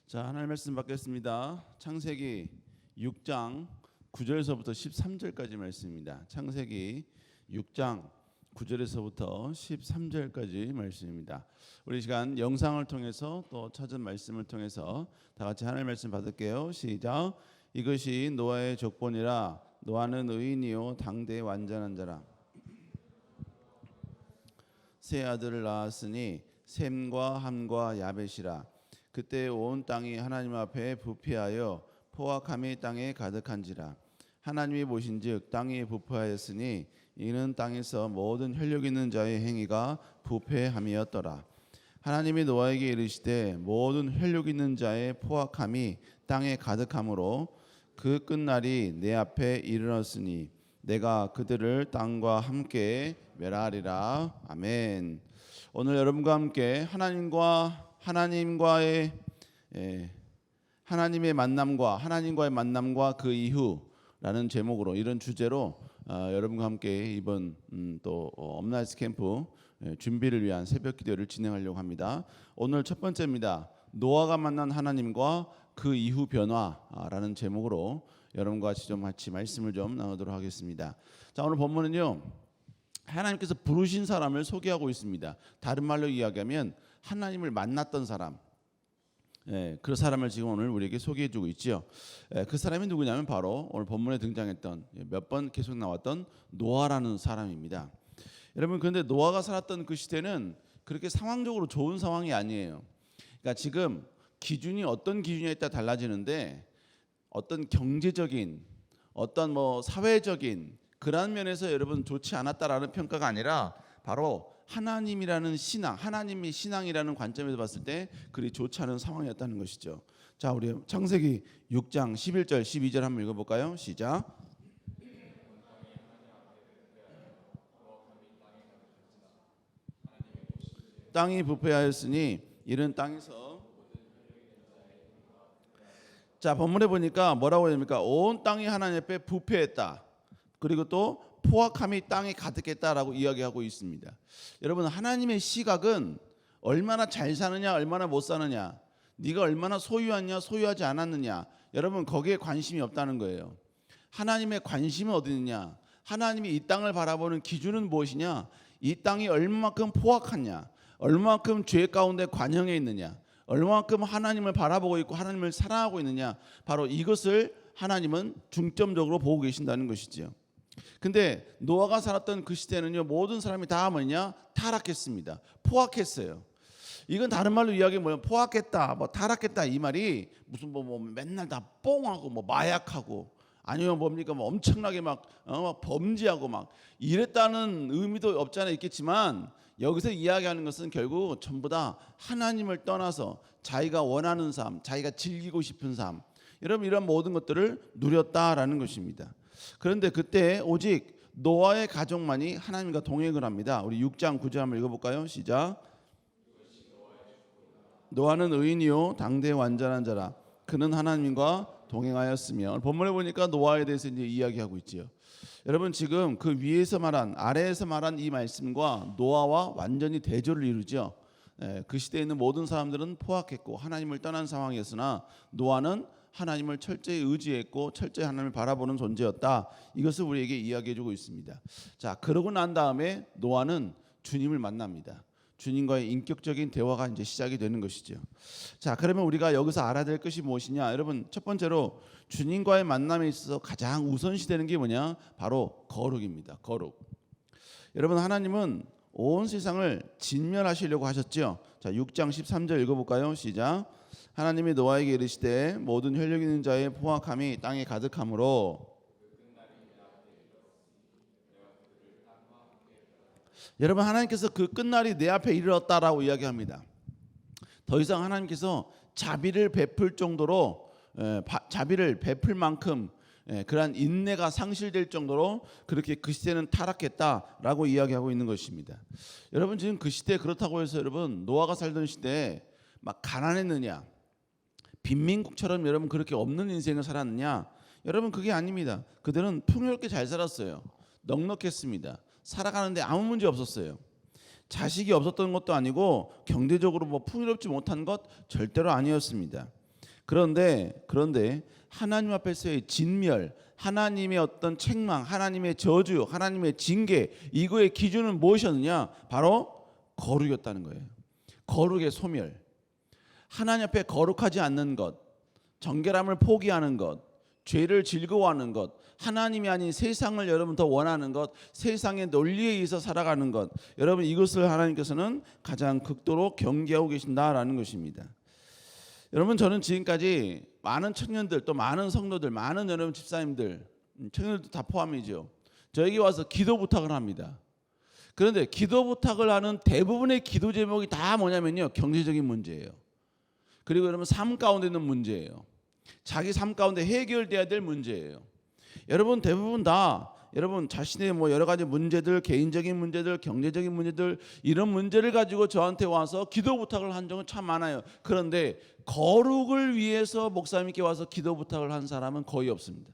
자, 하나님 말씀 받겠습니다. 창세기 6장 9절에서부터 13절까지 말씀입니다. 창세기 6장 9절에서부터 13절까지 말씀입니다. 우리 시간 영상을 통해서 또 찾은 말씀을 통해서 다 같이 하나님 말씀 받을게요. 시작. 이것이 노아의 족본이라. 노아는 의인이요 당대의 완전한 자라. 세 아들을 낳았으니 셈과 함과 야벳이라. 그때 온 땅이 하나님 앞에 부패하여 포악함이 땅에 가득한지라. 하나님이 보신즉 땅이 부패하였으니 이는 땅에서 모든 혈육 있는 자의 행위가 부패함이었더라. 하나님이 노아에게 이르시되 모든 혈육 있는 자의 포악함이 땅에 가득함으로 그 끝날이 내 앞에 이르렀으니 내가 그들을 땅과 함께 멸하리라. 아멘. 오늘 여러분과 함께 하나님의 만남과 그 이후라는 제목으로 이런 주제로 여러분과 함께 이번 또 업나이트 캠프 준비를 위한 새벽 기도를 진행하려고 합니다. 오늘 첫 번째입니다. 노아가 만난 하나님과 그 이후 변화라는 제목으로 여러분과 같이 말씀을 좀 나누도록 하겠습니다. 자, 오늘 본문은요, 하나님께서 부르신 사람을 소개하고 있습니다. 다른 말로 이야기하면 하나님을 만났던 사람, 그 사람을 지금 오늘 우리에게 소개해주고 있죠. 그 사람이 누구냐면 바로 오늘 본문에 등장했던 몇 번 계속 나왔던 노아라는 사람입니다. 여러분, 그런데 노아가 살았던 그 시대는 그렇게 상황적으로 좋은 상황이 아니에요. 그러니까 지금 기준이 어떤 기준에 따라 달라지는데 어떤 경제적인, 어떤 사회적인 그런 면에서 여러분 좋지 않았다라는 평가가 아니라 바로 하나님이라는 신앙, 하나님의 신앙이라는 관점에서 봤을 때 그리 좋지 않은 상황이었다는 것이죠. 자, 우리 창세기 6장 11절 12절 한번 읽어볼까요? 시작. 땅이 부패하였으니 이른 땅에서, 자, 본문에 보니까 뭐라고 합니까? 온 땅이 하나님 앞에 부패했다. 그리고 또 포악함이 땅에 가득했다라고 이야기하고 있습니다. 여러분, 하나님의 시각은 얼마나 잘 사느냐, 얼마나 못 사느냐, 네가 얼마나 소유하냐, 소유하지 않았느냐, 여러분 거기에 관심이 없다는 거예요. 하나님의 관심은 어디 있느냐? 하나님이 이 땅을 바라보는 기준은 무엇이냐? 이 땅이 얼마만큼 포악하냐, 얼마만큼 죄 가운데 관영해 있느냐, 얼마만큼 하나님을 바라보고 있고 하나님을 사랑하고 있느냐, 바로 이것을 하나님은 중점적으로 보고 계신다는 것이지요. 근데 노아가 살았던 그 시대는요, 모든 사람이 다 뭐냐? 타락했습니다. 포악했어요. 이건 다른 말로 이야기하면 뭐냐? 포악했다, 타락했다, 이 말이 무슨 맨날 다 뽕하고 마약하고 아니면 뭡니까? 엄청나게 막 범죄하고 막 이랬다는 의미도 없지 않아 있겠지만, 여기서 이야기하는 것은 결국 전부 다 하나님을 떠나서 자기가 원하는 삶, 자기가 즐기고 싶은 삶, 여러분 이런 모든 것들을 누렸다라는 것입니다. 그런데 그때 오직 노아의 가족만이 하나님과 동행을 합니다. 우리 6장 9절 한번 읽어볼까요? 시작. 노아는 의인이요 당대의 완전한 자라. 그는 하나님과 동행하였으며. 본문에 보니까 노아에 대해서 이제 이야기하고 있지요. 여러분, 지금 그 위에서 말한, 아래에서 말한 이 말씀과 노아와 완전히 대조를 이루죠. 그 시대에 있는 모든 사람들은 포악했고 하나님을 떠난 상황이었으나 노아는 하나님을 철저히 의지했고 철저히 하나님을 바라보는 존재였다. 이것을 우리에게 이야기해주고 있습니다. 자, 그러고 난 다음에 노아는 주님을 만납니다. 주님과의 인격적인 대화가 이제 시작이 되는 것이죠. 자, 그러면 우리가 여기서 알아야 될 것이 무엇이냐? 여러분, 첫 번째로 주님과의 만남에 있어서 가장 우선시되는 게 뭐냐? 바로 거룩입니다. 거룩. 여러분, 하나님은 온 세상을 진멸하시려고 하셨죠. 자, 6장 13절 읽어볼까요? 시작. 하나님이 노아에게 이르시되 모든 혈육 있는 자의 포악함이 땅에 가득함으로. 여러분, 하나님께서 그 끝날이 내 앞에 이르렀다라고 이야기합니다. 더 이상 하나님께서 자비를 베풀 정도로, 자비를 베풀 만큼 그러한 인내가 상실될 정도로 그렇게 그 시대는 타락했다라고 이야기하고 있는 것입니다. 여러분, 지금 그 시대 그렇다고 해서 여러분 노아가 살던 시대에 막 가난했느냐, 빈민국처럼 여러분 그렇게 없는 인생을 살았느냐? 여러분, 그게 아닙니다. 그들은 풍요롭게 잘 살았어요. 넉넉했습니다. 살아가는데 아무 문제 없었어요. 자식이 없었던 것도 아니고 경제적으로 풍요롭지 못한 것 절대로 아니었습니다. 그런데 하나님 앞에서의 진멸, 하나님의 어떤 책망, 하나님의 저주, 하나님의 징계, 이거의 기준은 무엇이었느냐? 바로 거룩이었다는 거예요. 거룩의 소멸. 하나님 앞에 거룩하지 않는 것, 정결함을 포기하는 것, 죄를 즐거워하는 것, 하나님이 아닌 세상을 여러분 더 원하는 것, 세상의 논리에 의해서 살아가는 것, 여러분 이것을 하나님께서는 가장 극도로 경계하고 계신다라는 것입니다. 여러분 저는 지금까지 많은 청년들, 또 많은 성도들, 많은 여러분 집사님들, 청년들도 다 포함이죠. 저에게 와서 기도 부탁을 합니다. 그런데 기도 부탁을 하는 대부분의 기도 제목이 다 뭐냐면요, 경제적인 문제예요. 그리고 여러분 삶 가운데 있는 문제예요. 자기 삶 가운데 해결돼야 될 문제예요. 여러분 대부분 다 여러분 자신의 뭐 여러 가지 문제들, 개인적인 문제들, 경제적인 문제들, 이런 문제를 가지고 저한테 와서 기도 부탁을 한 적은 참 많아요. 그런데 거룩을 위해서 목사님께 와서 기도 부탁을 한 사람은 거의 없습니다.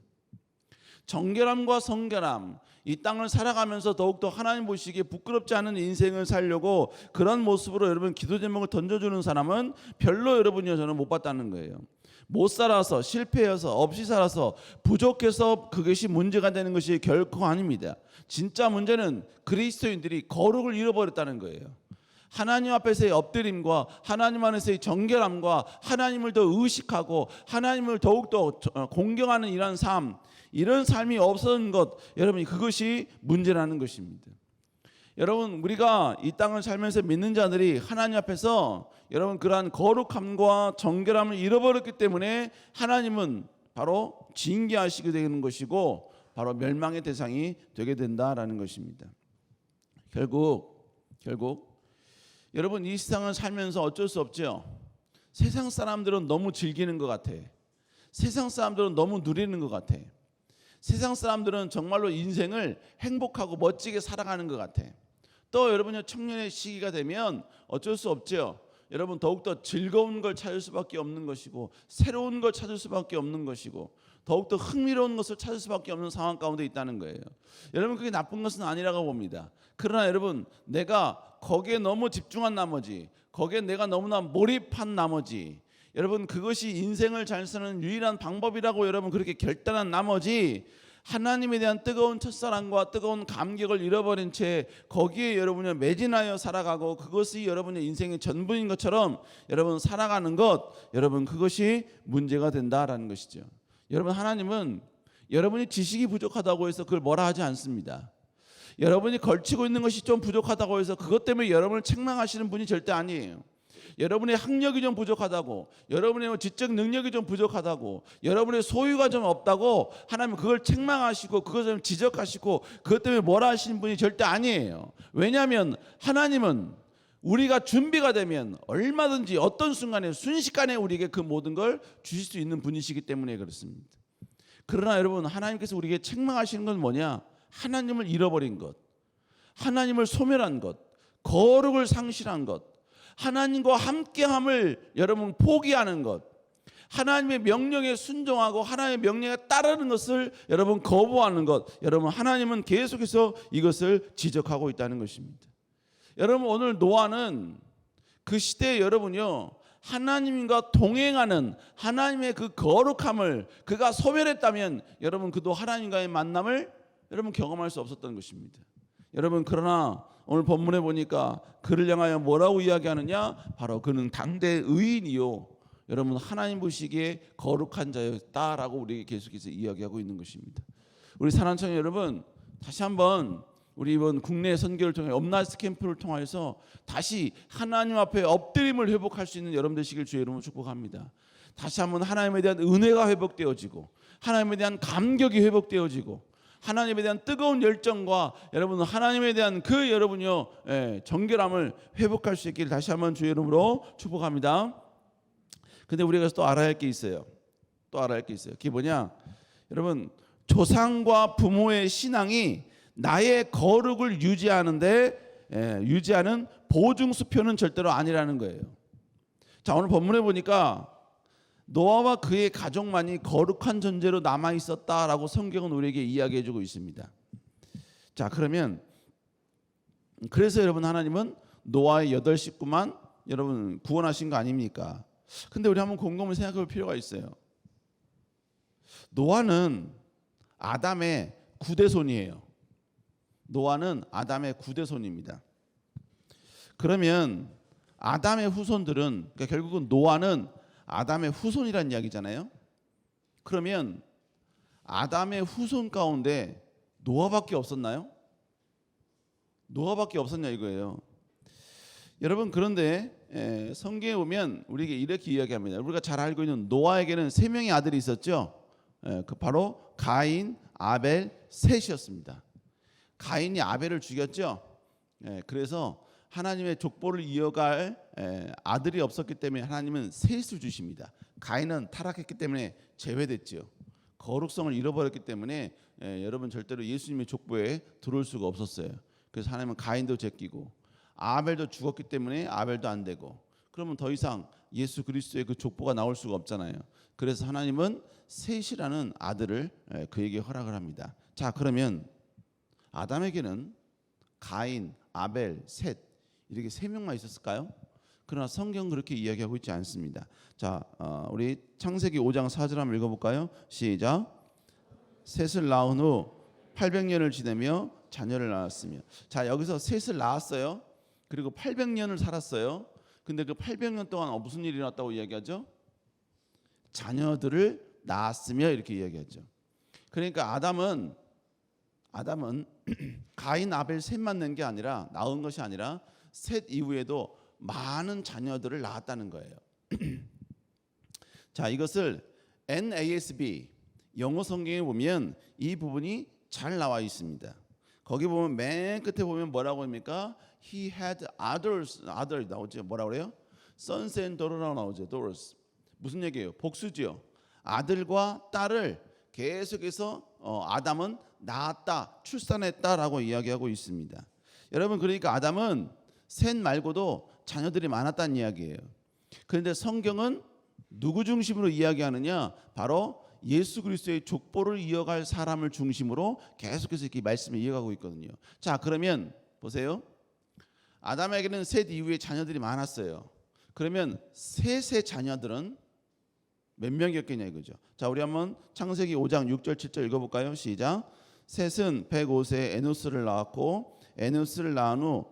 정결함과 성결함, 이 땅을 살아가면서 더욱더 하나님 보시기에 부끄럽지 않은 인생을 살려고 그런 모습으로 여러분 기도 제목을 던져주는 사람은 별로 여러분이요 저는 못 봤다는 거예요. 못 살아서, 실패해서, 없이 살아서, 부족해서 그것이 문제가 되는 것이 결코 아닙니다. 진짜 문제는 그리스도인들이 거룩을 잃어버렸다는 거예요. 하나님 앞에서의 엎드림과 하나님 안에서의 정결함과 하나님을 더 의식하고 하나님을 더욱더 공경하는 이런 삶이 없어진 것, 여러분 그것이 문제라는 것입니다. 여러분 우리가 이 땅을 살면서 믿는 자들이 하나님 앞에서 여러분 그러한 거룩함과 정결함을 잃어버렸기 때문에 하나님은 바로 징계하시게 되는 것이고 바로 멸망의 대상이 되게 된다라는 것입니다. 결국 여러분 이 세상을 살면서 어쩔 수 없죠. 세상 사람들은 너무 즐기는 것 같아. 세상 사람들은 너무 누리는 것 같아. 세상 사람들은 정말로 인생을 행복하고 멋지게 살아가는 것 같아. 또 여러분의 청년의 시기가 되면 어쩔 수 없죠. 여러분 더욱더 즐거운 걸 찾을 수밖에 없는 것이고 새로운 걸 찾을 수밖에 없는 것이고 더욱더 흥미로운 것을 찾을 수밖에 없는 상황 가운데 있다는 거예요. 여러분 그게 나쁜 것은 아니라고 봅니다. 그러나 여러분 내가 거기에 너무 집중한 나머지, 거기에 내가 너무나 몰입한 나머지, 여러분 그것이 인생을 잘 사는 유일한 방법이라고 여러분 그렇게 결단한 나머지 하나님에 대한 뜨거운 첫사랑과 뜨거운 감격을 잃어버린 채 거기에 여러분이 매진하여 살아가고 그것이 여러분의 인생의 전부인 것처럼 여러분 살아가는 것, 여러분 그것이 문제가 된다라는 것이죠. 여러분 하나님은 여러분이 지식이 부족하다고 해서 그걸 뭐라 하지 않습니다. 여러분이 걸치고 있는 것이 좀 부족하다고 해서 그것 때문에 여러분을 책망하시는 분이 절대 아니에요. 여러분의 학력이 좀 부족하다고, 여러분의 지적 능력이 좀 부족하다고, 여러분의 소유가 좀 없다고 하나님 그걸 책망하시고 그것을 지적하시고 그것 때문에 뭐라 하시는 분이 절대 아니에요. 왜냐하면 하나님은 우리가 준비가 되면 얼마든지 어떤 순간에 순식간에 우리에게 그 모든 걸 주실 수 있는 분이시기 때문에 그렇습니다. 그러나 여러분 하나님께서 우리에게 책망하시는 건 뭐냐? 하나님을 잃어버린 것, 하나님을 소멸한 것, 거룩을 상실한 것, 하나님과 함께함을 여러분 포기하는 것, 하나님의 명령에 순종하고 하나님의 명령에 따르는 것을 여러분 거부하는 것, 여러분 하나님은 계속해서 이것을 지적하고 있다는 것입니다. 여러분 오늘 노아는 그 시대에 여러분요 하나님과 동행하는 하나님의 그 거룩함을 그가 소멸했다면 여러분 그도 하나님과의 만남을 여러분 경험할 수 없었던 것입니다. 여러분 그러나 오늘 본문에 보니까 그를 향하여 뭐라고 이야기하느냐? 바로 그는 당대 의인이요 여러분 하나님 보시기에 거룩한 자였다라고 우리에게 계속해서 이야기하고 있는 것입니다. 우리 사랑하는 청년 여러분 다시 한번 우리 이번 국내 선교를 통해 업나이스 캠프를 통해서 다시 하나님 앞에 엎드림을 회복할 수 있는 여러분 되시길 주의 이름으로 축복합니다. 다시 한번 하나님에 대한 은혜가 회복되어지고 하나님에 대한 감격이 회복되어지고 하나님에 대한 뜨거운 열정과 여러분 하나님에 대한 그 여러분요 정결함을 회복할 수 있기를 다시 한번 주의 이름으로 축복합니다. 근데 우리가 또 알아야 할 게 있어요. 그게 뭐냐? 여러분 조상과 부모의 신앙이 나의 거룩을 유지하는 보증수표는 절대로 아니라는 거예요. 자 오늘 본문에 보니까 노아와 그의 가족만이 거룩한 존재로 남아 있었다라고 성경은 우리에게 이야기해주고 있습니다. 자 그러면 그래서 여러분 하나님은 노아의 8 식구만 여러분 구원하신 거 아닙니까? 근데 우리 한번 곰곰이 생각해 볼 필요가 있어요. 노아는 아담의 구대손이에요. 노아는 아담의 구대손입니다. 그러면 아담의 후손들은, 그러니까 결국은 노아는 아담의 후손이라는 이야기잖아요. 그러면 아담의 후손 가운데 노아밖에 없었나요? 노아밖에 없었냐 이거예요. 여러분, 그런데 성경에 보면 우리에게 이렇게 이야기합니다. 우리가 잘 알고 있는 노아에게는 3명의 아들이 있었죠. 그 바로 가인, 아벨, 셋이었습니다. 가인이 아벨을 죽였죠. 그래서 하나님의 족보를 이어갈 아들이 없었기 때문에 하나님은 셋을 주십니다. 가인은 타락했기 때문에 제외됐죠. 거룩성을 잃어버렸기 때문에 여러분 절대로 예수님의 족보에 들어올 수가 없었어요. 그래서 하나님은 가인도 제끼고 아벨도 죽었기 때문에 아벨도 안 되고, 그러면 더 이상 예수 그리스도의 그 족보가 나올 수가 없잖아요. 그래서 하나님은 셋이라는 아들을 그에게 허락을 합니다. 자, 그러면 아담에게는 가인, 아벨, 셋 이렇게 3명만 있었을까요? 그러나 성경은 그렇게 이야기하고 있지 않습니다. 자, 우리 창세기 5장 4절 한번 읽어볼까요? 시작. 셋을 낳은 후 800년을 지내며 자녀를 낳았으며. 자, 여기서 셋을 낳았어요. 그리고 800년을 살았어요. 근데 그 800년 동안 무슨 일이 일어났다고 이야기하죠? 자녀들을 낳았으며 이렇게 이야기하죠. 그러니까 아담은 가인, 아벨 셋만 낳은 게 아니라, 낳은 것이 아니라 셋 이후에도 많은 자녀들을 낳았다는 거예요. 자, 이것을 NASB 영어 성경에 보면 이 부분이 잘 나와 있습니다. 거기 보면 맨 끝에 보면 뭐라고 합니까? He had others 나오죠. 뭐라고 그래요? Sons and daughter라고 나오죠. daughters. 무슨 얘기예요? 복수죠. 아들과 딸을 계속해서 아담은 낳았다, 출산했다라고 이야기하고 있습니다. 여러분, 그러니까 아담은 셋 말고도 자녀들이 많았다는 이야기예요. 그런데 성경은 누구 중심으로 이야기하느냐? 바로 예수 그리스도의 족보를 이어갈 사람을 중심으로 계속해서 이렇게 말씀을 이어가고 있거든요. 자, 그러면 보세요. 아담에게는 셋 이후에 자녀들이 많았어요. 그러면 셋의 자녀들은 몇 명이었겠냐 이거죠. 자, 우리 한번 창세기 5장 6절 7절 읽어볼까요? 시작. 셋은 105세에 에노스를 낳았고 에노스를 낳은 후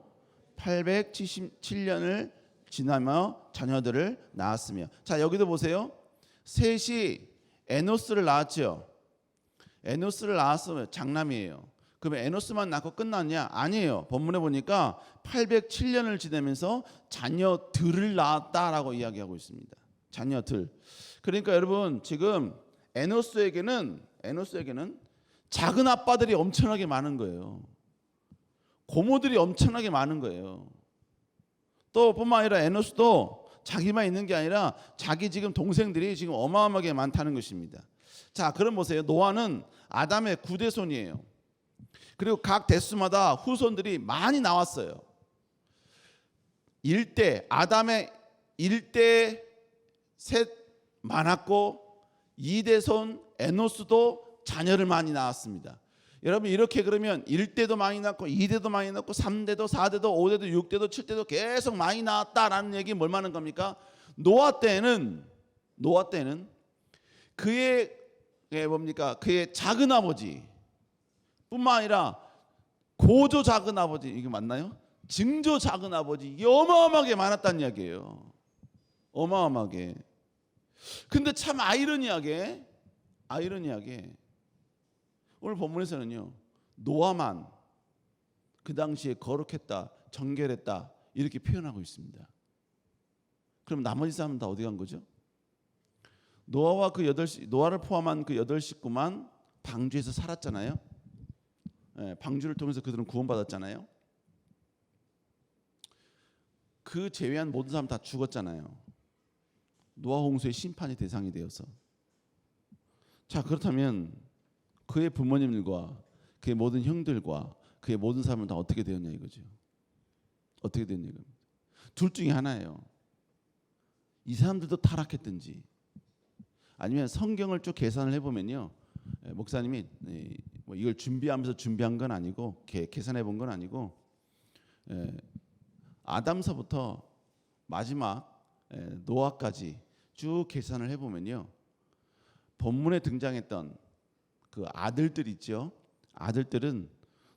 877년을 지나며 자녀들을 낳았으며. 자, 여기도 보세요. 셋이 에노스를 낳았죠. 에노스를 낳았으면 장남이에요. 그러면 에노스만 낳고 끝났냐? 아니에요. 본문에 보니까 807년을 지내면서 자녀들을 낳았다라고 이야기하고 있습니다. 자녀들. 그러니까 여러분, 지금 에노스에게는 작은 아빠들이 엄청나게 많은 거예요. 고모들이 엄청나게 많은 거예요. 또 뿐만 아니라 에노스도 자기만 있는 게 아니라 자기 지금 동생들이 지금 어마어마하게 많다는 것입니다. 자, 그럼 보세요. 노아는 아담의 9대손이에요. 그리고 각 대수마다 후손들이 많이 나왔어요. 아담의 1대 셋 많았고 2대손 에노스도 자녀를 많이 낳았습니다. 여러분, 이렇게 그러면 1대도 많이 낳고 2대도 많이 낳고 3대도 4대도 5대도 6대도 7대도 계속 많이 낳았다라는 얘기 뭘 말하는 겁니까? 노아 때는 그의 그의 작은 아버지 뿐만 아니라 고조 작은 아버지, 이게 맞나요? 증조 작은 아버지, 이게 어마어마하게 많았다는 이야기예요. 어마어마하게. 근데 참 아이러니하게 오늘 본문에서는요, 노아만 그 당시에 거룩했다, 정결했다 이렇게 표현하고 있습니다. 그럼 나머지 사람은 다 어디 간 거죠? 노아를 포함한 그 8식구만 방주에서 살았잖아요. 방주를 통해서 그들은 구원받았잖아요. 그 제외한 모든 사람 다 죽었잖아요. 노아 홍수의 심판의 대상이 되어서. 자, 그렇다면 그의 부모님들과 그의 모든 형들과 그의 모든 사람은 다 어떻게 되었냐 이거죠. 어떻게 됐냐 이겁니다. 둘 중에 하나예요. 이 사람들도 타락했든지, 아니면 성경을 쭉 계산을 해보면요, 목사님이 뭐 이걸 준비하면서 준비한 건 아니고 계산해 본 건 아니고, 아담서부터 마지막 노아까지 쭉 계산을 해보면요, 본문에 등장했던 그 아들들 있죠. 아들들은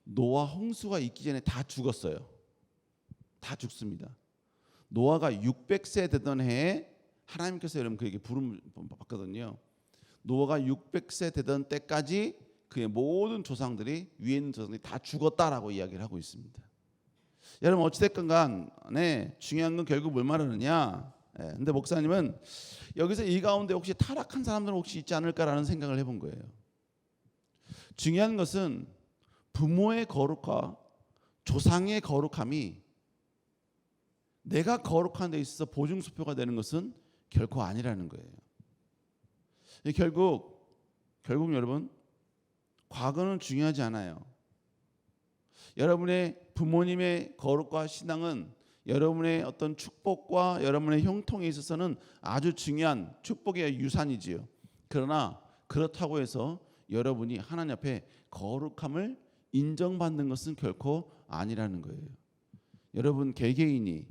노아 홍수가 있기 전에 다 죽었어요. 다 죽습니다. 노아가 600세 되던 해에 하나님께서 여러분 그에게 부름 받거든요. 노아가 600세 되던 때까지 그의 모든 조상들이, 위에 있는 조상들이 다 죽었다라고 이야기를 하고 있습니다. 여러분 어찌됐건 간에 중요한 건 결국 뭘 말하느냐. 근데 목사님은 여기서 이 가운데 혹시 타락한 사람들은 혹시 있지 않을까라는 생각을 해본 거예요. 중요한 것은 부모의 거룩과 조상의 거룩함이 내가 거룩한 데 있어서 보증수표가 되는 것은 결코 아니라는 거예요. 결국 여러분, 과거는 중요하지 않아요. 여러분의 부모님의 거룩과 신앙은 여러분의 어떤 축복과 여러분의 형통에 있어서는 아주 중요한 축복의 유산이지요. 그러나 그렇다고 해서 여러분이 하나님 앞에 거룩함을 인정받는 것은 결코 아니라는 거예요. 여러분 개개인이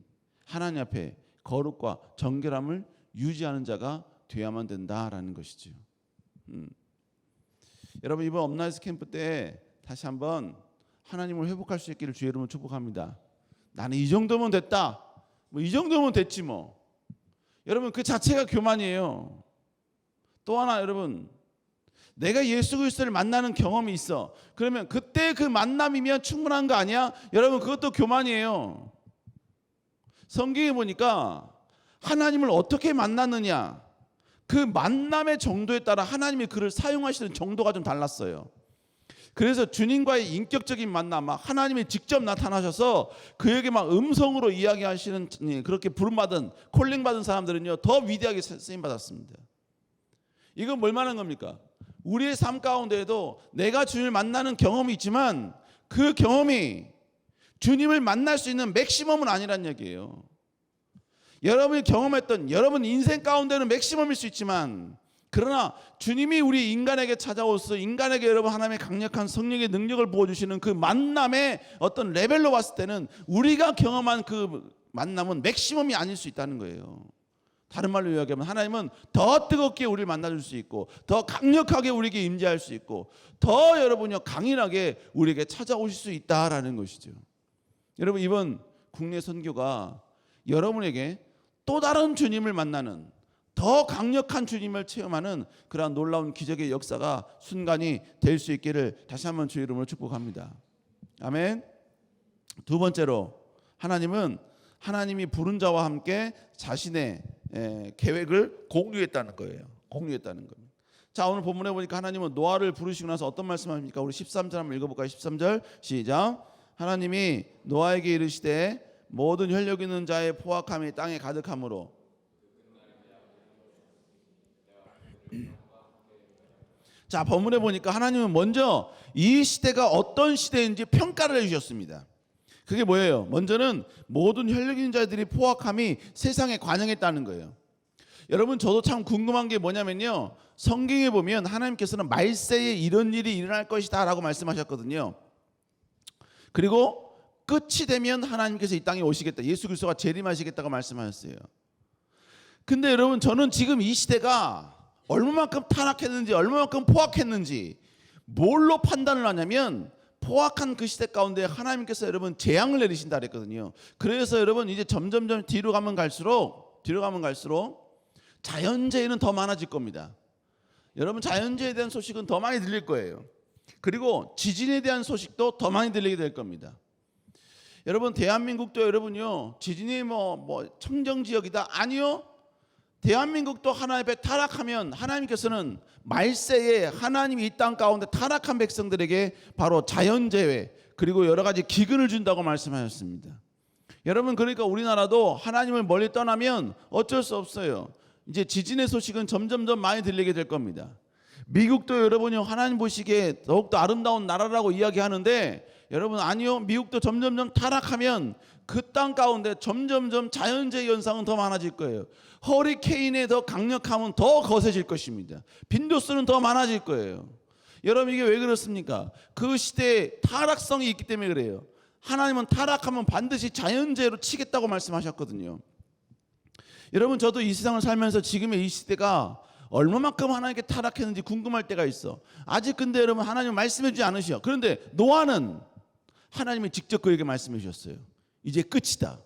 하나님 앞에 거룩과 정결함을 유지하는 자가 되어야만 된다라는 것이죠. 여러분 이번 업나이스 캠프 때 다시 한번 하나님을 회복할 수 있기를 주의 이름으로 축복합니다. 나는 이 정도면 됐다, 이 정도면 됐지 뭐. 여러분 그 자체가 교만이에요. 또 하나, 여러분 내가 예수 그리스도를 만나는 경험이 있어, 그러면 그때 그 만남이면 충분한 거 아니야? 여러분 그것도 교만이에요. 성경에 보니까 하나님을 어떻게 만났느냐, 그 만남의 정도에 따라 하나님이 그를 사용하시는 정도가 좀 달랐어요. 그래서 주님과의 인격적인 만남, 막 하나님이 직접 나타나셔서 그에게 막 음성으로 이야기하시는, 그렇게 부름받은, 콜링받은 사람들은요 더 위대하게 쓰임받았습니다. 이건 뭘 말하는 겁니까? 우리의 삶 가운데에도 내가 주님을 만나는 경험이 있지만 그 경험이 주님을 만날 수 있는 맥시멈은 아니란 얘기예요. 여러분이 경험했던 여러분 인생 가운데는 맥시멈일 수 있지만, 그러나 주님이 우리 인간에게 찾아오셔서 인간에게 여러분 하나님의 강력한 성령의 능력을 부어주시는 그 만남의 어떤 레벨로 봤을 때는 우리가 경험한 그 만남은 맥시멈이 아닐 수 있다는 거예요. 다른 말로 이야기하면 하나님은 더 뜨겁게 우리를 만나줄 수 있고, 더 강력하게 우리에게 임재할 수 있고, 더 여러분이 강인하게 우리에게 찾아오실 수 있다라는 것이죠. 여러분 이번 국내 선교가 여러분에게 또 다른 주님을 만나는, 더 강력한 주님을 체험하는 그러한 놀라운 기적의 역사가 순간이 될 수 있기를 다시 한번 주의 이름으로 축복합니다. 아멘. 두 번째로, 하나님은 하나님이 부른 자와 함께 자신의 계획을 공유했다는 거예요. 공유했다는 겁니다. 자, 오늘 본문에 보니까 하나님은 노아를 부르시고 나서 어떤 말씀하십니까? 우리 13절 한번 읽어볼까요? 13절 시작. 하나님이 노아에게 이르시되 모든 혈력 있는 자의 포악함이 땅에 가득하므로. 자, 본문에 보니까 하나님은 먼저 이 시대가 어떤 시대인지 평가를 해주셨습니다. 그게 뭐예요? 먼저는 모든 혈육 있는 자들이 포악함이 세상에 관영했다는 거예요. 여러분 저도 참 궁금한 게 뭐냐면요, 성경에 보면 하나님께서는 말세에 이런 일이 일어날 것이다 라고 말씀하셨거든요. 그리고 끝이 되면 하나님께서 이 땅에 오시겠다, 예수 그리스도가 재림하시겠다고 말씀하셨어요. 근데 여러분 저는 지금 이 시대가 얼마만큼 타락했는지, 얼마만큼 포악했는지 뭘로 판단을 하냐면, 포악한 그 시대 가운데 하나님께서 여러분 재앙을 내리신다 그랬거든요. 그래서 여러분 이제 점점점 뒤로 가면 갈수록 자연재해는 더 많아질 겁니다. 여러분 자연재해에 대한 소식은 더 많이 들릴 거예요. 그리고 지진에 대한 소식도 더 많이 들리게 될 겁니다. 여러분 대한민국도 여러분요 지진이 뭐 청정지역이다, 아니요. 대한민국도 하나님 앞에 타락하면 하나님께서는 말세에 하나님이 이 땅 가운데 타락한 백성들에게 바로 자연재해 그리고 여러 가지 기근을 준다고 말씀하셨습니다. 여러분 그러니까 우리나라도 하나님을 멀리 떠나면 어쩔 수 없어요. 이제 지진의 소식은 점점점 많이 들리게 될 겁니다. 미국도 여러분이 하나님 보시기에 더욱더 아름다운 나라라고 이야기하는데, 여러분 아니요, 미국도 점점점 타락하면 그 땅 가운데 점점점 자연재해 현상은 더 많아질 거예요. 허리케인의 더 강력함은 더 거세질 것입니다. 빈도수는 더 많아질 거예요. 여러분 이게 왜 그렇습니까? 그 시대에 타락성이 있기 때문에 그래요. 하나님은 타락하면 반드시 자연재해로 치겠다고 말씀하셨거든요. 여러분, 저도 이 세상을 살면서 지금의 이 시대가 얼마만큼 하나님께 타락했는지 궁금할 때가 있어. 아직 근데 여러분 하나님 말씀해 주지 않으셔. 그런데 노아는 하나님이 직접 그에게 말씀해 주셨어요. 이제 끝이다.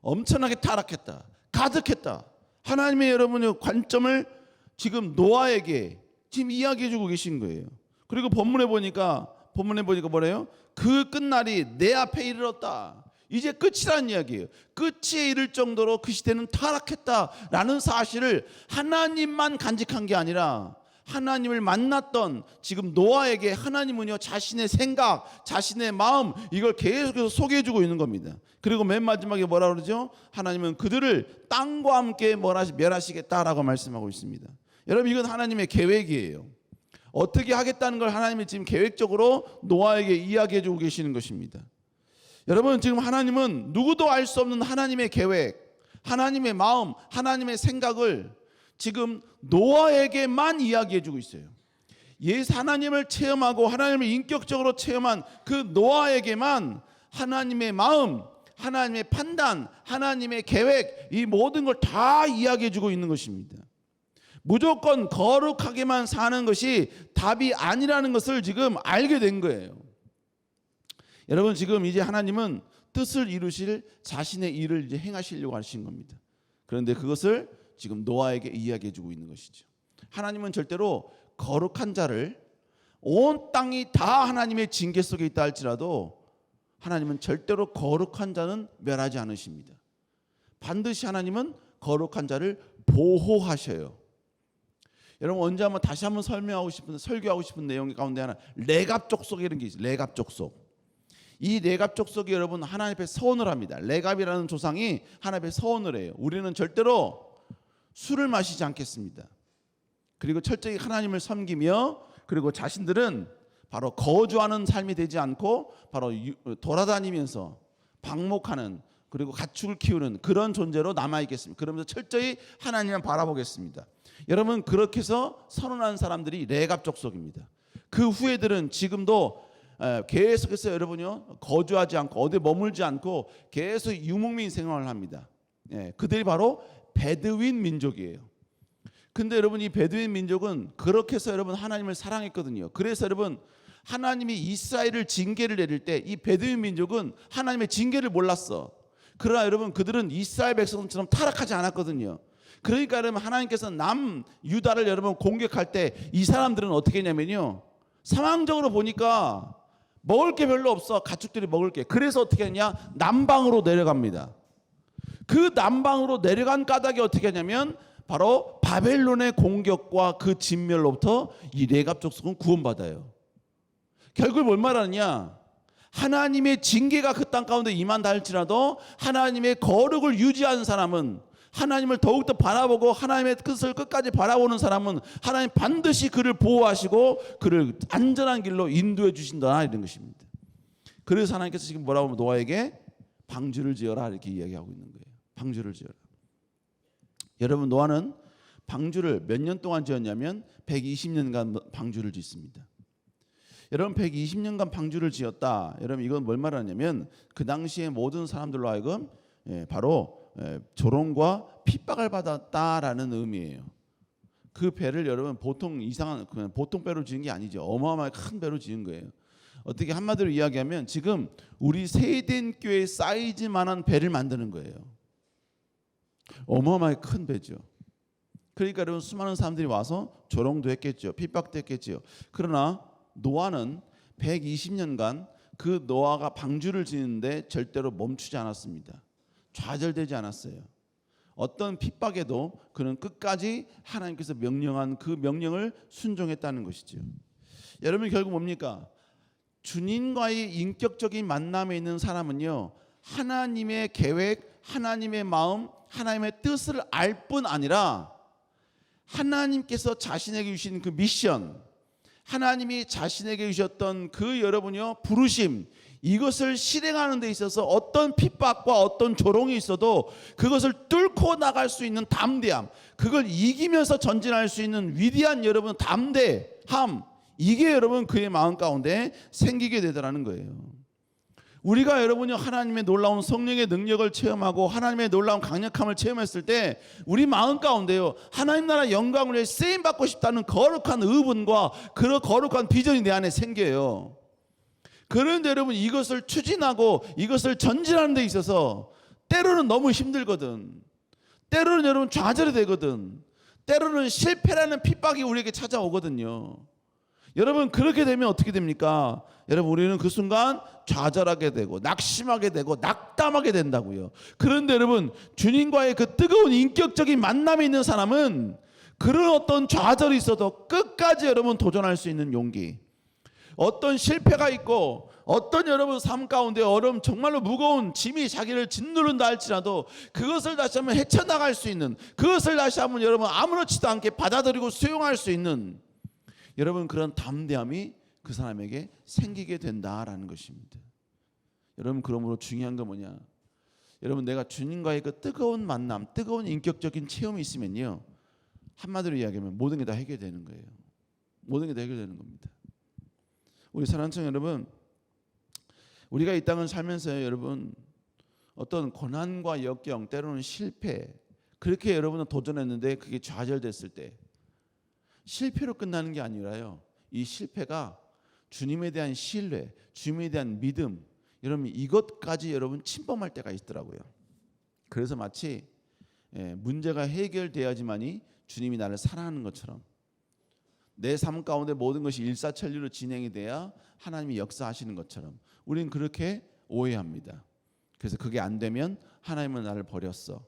엄청나게 타락했다. 가득했다. 하나님의 여러분의 관점을 지금 노아에게 지금 이야기해 주고 계신 거예요. 그리고 본문에 보니까 뭐래요? 그 끝날이 내 앞에 이르렀다. 이제 끝이라는 이야기예요. 끝에 이를 정도로 그 시대는 타락했다라는 사실을 하나님만 간직한 게 아니라 하나님을 만났던 지금 노아에게 하나님은요 자신의 생각, 자신의 마음 이걸 계속해서 소개해주고 있는 겁니다. 그리고 맨 마지막에 뭐라 그러죠? 하나님은 그들을 땅과 함께 멸하시겠다라고 말씀하고 있습니다. 여러분, 이건 하나님의 계획이에요. 어떻게 하겠다는 걸 하나님이 지금 계획적으로 노아에게 이야기해주고 계시는 것입니다. 여러분, 지금 하나님은 누구도 알 수 없는 하나님의 계획, 하나님의 마음, 하나님의 생각을 지금 노아에게만 이야기해주고 있어요. 하나님을 체험하고 하나님을 인격적으로 체험한 그 노아에게만 하나님의 마음, 하나님의 판단, 하나님의 계획, 이 모든 걸 다 이야기해주고 있는 것입니다. 무조건 거룩하게만 사는 것이 답이 아니라는 것을 지금 알게 된 거예요. 여러분, 지금 이제 하나님은 뜻을 이루실 자신의 일을 이제 행하시려고 하신 겁니다. 그런데 그것을 지금 노아에게 이야기해 주고 있는 것이죠. 하나님은 절대로 거룩한 자를, 온 땅이 다 하나님의 징계 속에 있다 할지라도 하나님은 절대로 거룩한 자는 멸하지 않으십니다. 반드시 하나님은 거룩한 자를 보호하셔요. 여러분, 언제 한번 다시 한번 설교하고 싶은 내용 가운데 하나, 레갑 족속 이런 게 있어요. 레갑 족속. 이 레갑 족속이 여러분 하나님 앞에 서원을 합니다. 레갑이라는 조상이 하나님 앞에 서원을 해요. 우리는 절대로 술을 마시지 않겠습니다. 그리고 철저히 하나님을 섬기며, 그리고 자신들은 바로 거주하는 삶이 되지 않고 바로 돌아다니면서 방목하는, 그리고 가축을 키우는 그런 존재로 남아있겠습니다. 그러면서 철저히 하나님을 바라보겠습니다. 여러분, 그렇게 해서 선언한 사람들이 레갑 족속입니다. 그 후예들은 지금도 계속해서 여러분요 거주하지 않고 어디 머물지 않고 계속 유목민 생활을 합니다. 그들이 바로 베드윈 민족이에요. 근데 여러분, 이 베드윈 민족은 그렇게 해서 여러분 하나님을 사랑했거든요. 그래서 여러분 하나님이 이스라엘을 징계를 내릴 때 이 베드윈 민족은 하나님의 징계를 몰랐어. 그러나 여러분 그들은 이스라엘 백성처럼 타락하지 않았거든요. 그러니까 여러분 하나님께서 남유다를 여러분 공격할 때 이 사람들은 어떻게 했냐면요, 상황적으로 보니까 먹을 게 별로 없어. 가축들이 먹을 게. 그래서 어떻게 했냐, 남방으로 내려갑니다. 그 남방으로 내려간 까닭이 어떻게 하냐면 바로 바벨론의 공격과 그 진멸로부터 이 레갑 족속은 구원받아요. 결국 뭘 말하느냐, 하나님의 징계가 그 땅 가운데 임한다 할지라도 하나님의 거룩을 유지하는 사람은, 하나님을 더욱더 바라보고 하나님의 뜻을 끝까지 바라보는 사람은 하나님 반드시 그를 보호하시고 그를 안전한 길로 인도해 주신다, 이런 것입니다. 그래서 하나님께서 지금 뭐라고 하면 노아에게 방주를 지어라 이렇게 이야기하고 있는 거예요. 방주를 지어라. 여러분, 노아는 방주를 몇 년 동안 지었냐면 120년간 방주를 짓습니다. 여러분, 120년간 방주를 지었다. 여러분, 이건 뭘 말하냐면 그 당시에 모든 사람들로 하여금 바로 조롱과 핍박을 받았다라는 의미예요. 그 배를 여러분 보통 배로 지은 게 아니죠. 어마어마하게 큰 배로 지은 거예요. 어떻게 한마디로 이야기하면 지금 우리 세대인 교회 사이즈만한 배를 만드는 거예요. 어마어마하게 큰 배죠. 그러니까 여러분 수많은 사람들이 와서 조롱도 했겠죠. 핍박도 했겠죠. 그러나 노아는 120년간 그 노아가 방주를 지는데 절대로 멈추지 않았습니다. 좌절되지 않았어요. 어떤 핍박에도 그는 끝까지 하나님께서 명령한 그 명령을 순종했다는 것이죠. 여러분, 결국 뭡니까? 주님과의 인격적인 만남에 있는 사람은요, 하나님의 계획, 하나님의 마음, 하나님의 뜻을 알 뿐 아니라 하나님께서 자신에게 주신 그 미션, 하나님이 자신에게 주셨던 그 여러분이요 부르심, 이것을 실행하는 데 있어서 어떤 핍박과 어떤 조롱이 있어도 그것을 뚫고 나갈 수 있는 담대함, 그걸 이기면서 전진할 수 있는 위대한 여러분 담대함, 이게 여러분 그의 마음 가운데 생기게 되더라는 거예요. 우리가 여러분이 하나님의 놀라운 성령의 능력을 체험하고 하나님의 놀라운 강력함을 체험했을 때 우리 마음 가운데요, 하나님 나라 영광을 위해 쓰임 받고 싶다는 거룩한 의분과 그런 거룩한 비전이 내 안에 생겨요. 그런데 여러분, 이것을 추진하고 이것을 전진하는 데 있어서 때로는 너무 힘들거든. 때로는 여러분 좌절이 되거든. 때로는 실패라는 핍박이 우리에게 찾아오거든요. 여러분, 그렇게 되면 어떻게 됩니까? 여러분, 우리는 그 순간 좌절하게 되고 낙심하게 되고 낙담하게 된다고요. 그런데 여러분, 주님과의 그 뜨거운 인격적인 만남이 있는 사람은 그런 어떤 좌절이 있어도 끝까지 여러분 도전할 수 있는 용기, 어떤 실패가 있고 어떤 여러분 삶 가운데 어려움, 정말로 무거운 짐이 자기를 짓누른다 할지라도 그것을 다시 한번 헤쳐나갈 수 있는, 그것을 다시 한번 여러분 아무렇지도 않게 받아들이고 수용할 수 있는 여러분 그런 담대함이 그 사람에게 생기게 된다라는 것입니다. 여러분, 그러므로 중요한 건 뭐냐? 여러분, 내가 주님과의 그 뜨거운 만남, 뜨거운 인격적인 체험이 있으면요, 한마디로 이야기하면 모든 게 다 해결되는 거예요. 모든 게 다 해결되는 겁니다. 우리 사랑하는 청년 여러분, 우리가 이 땅을 살면서 여러분 어떤 고난과 역경, 때로는 실패, 그렇게 여러분은 도전했는데 그게 좌절됐을 때 실패로 끝나는 게 아니라요, 이 실패가 주님에 대한 신뢰, 주님에 대한 믿음, 여러분 이것까지 여러분 침범할 때가 있더라고요. 그래서 마치 문제가 해결돼야지만이 주님이 나를 사랑하는 것처럼, 내 삶 가운데 모든 것이 일사천리로 진행이 돼야 하나님이 역사하시는 것처럼 우리는 그렇게 오해합니다. 그래서 그게 안 되면 하나님은 나를 버렸어,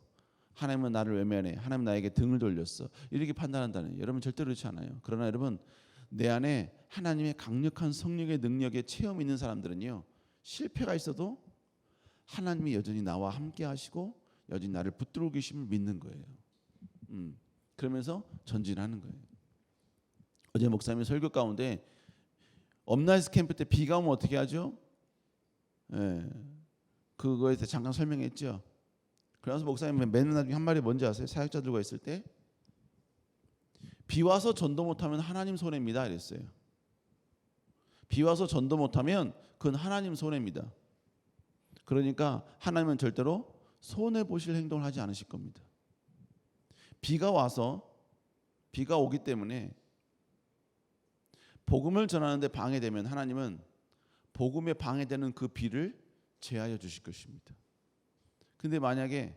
하나님은 나를 외면해, 하나님은 나에게 등을 돌렸어, 이렇게 판단한다는, 여러분 절대로 그렇지 않아요. 그러나 여러분, 내 안에 하나님의 강력한 성령의 능력에 체험이 있는 사람들은요, 실패가 있어도 하나님이 여전히 나와 함께 하시고 여전히 나를 붙들고 계심을 믿는 거예요. 그러면서 전진하는 거예요. 어제 목사님의 설교 가운데 업나이스 캠프 때 비가 오면 어떻게 하죠? 그거에 대해 잠깐 설명했죠. 그래서 목사님 맨 나중에 한 말이 뭔지 아세요? 사역자들과 있을 때 비 와서 전도 못하면 하나님 손해입니다 이랬어요. 비 와서 전도 못하면 그건 하나님 손해입니다. 그러니까 하나님은 절대로 손해 보실 행동을 하지 않으실 겁니다. 비가 와서, 비가 오기 때문에 복음을 전하는데 방해되면 하나님은 복음에 방해되는 그 비를 제하여 주실 것입니다. 근데 만약에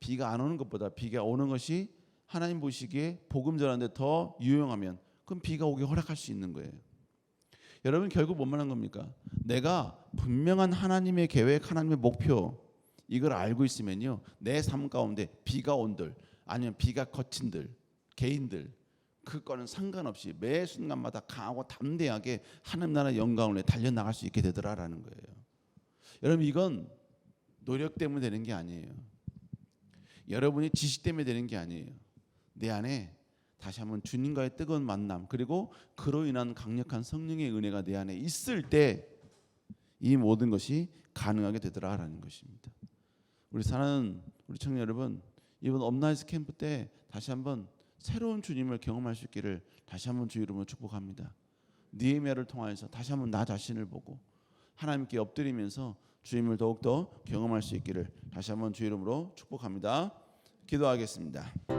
비가 안 오는 것보다 비가 오는 것이 하나님 보시기에 복음 전하는데 더 유용하면 그럼 비가 오게 허락할 수 있는 거예요. 여러분, 결국 뭔 말하는 겁니까? 내가 분명한 하나님의 계획, 하나님의 목표, 이걸 알고 있으면요, 내 삶 가운데 비가 온들 아니면 비가 거친들 개인들 그거는 상관없이 매 순간마다 강하고 담대하게 하나님 나라 영광을 위해 달려나갈 수 있게 되더라라는 거예요. 여러분, 이건 노력 때문에 되는 게 아니에요. 여러분이 지식 때문에 되는 게 아니에요. 내 안에 다시 한번 주님과의 뜨거운 만남, 그리고 그로 인한 강력한 성령의 은혜가 내 안에 있을 때 이 모든 것이 가능하게 되더라라는 것입니다. 우리 사랑하는 우리 청년 여러분, 이번 업나이스 캠프 때 다시 한번 새로운 주님을 경험할 수 있기를 다시 한번 주 이름으로 축복합니다. 느헤미야를 통하여서 다시 한번 나 자신을 보고 하나님께 엎드리면서 주님을 더욱더 경험할 수 있기를 다시 한번 주 이름으로 축복합니다. 기도하겠습니다.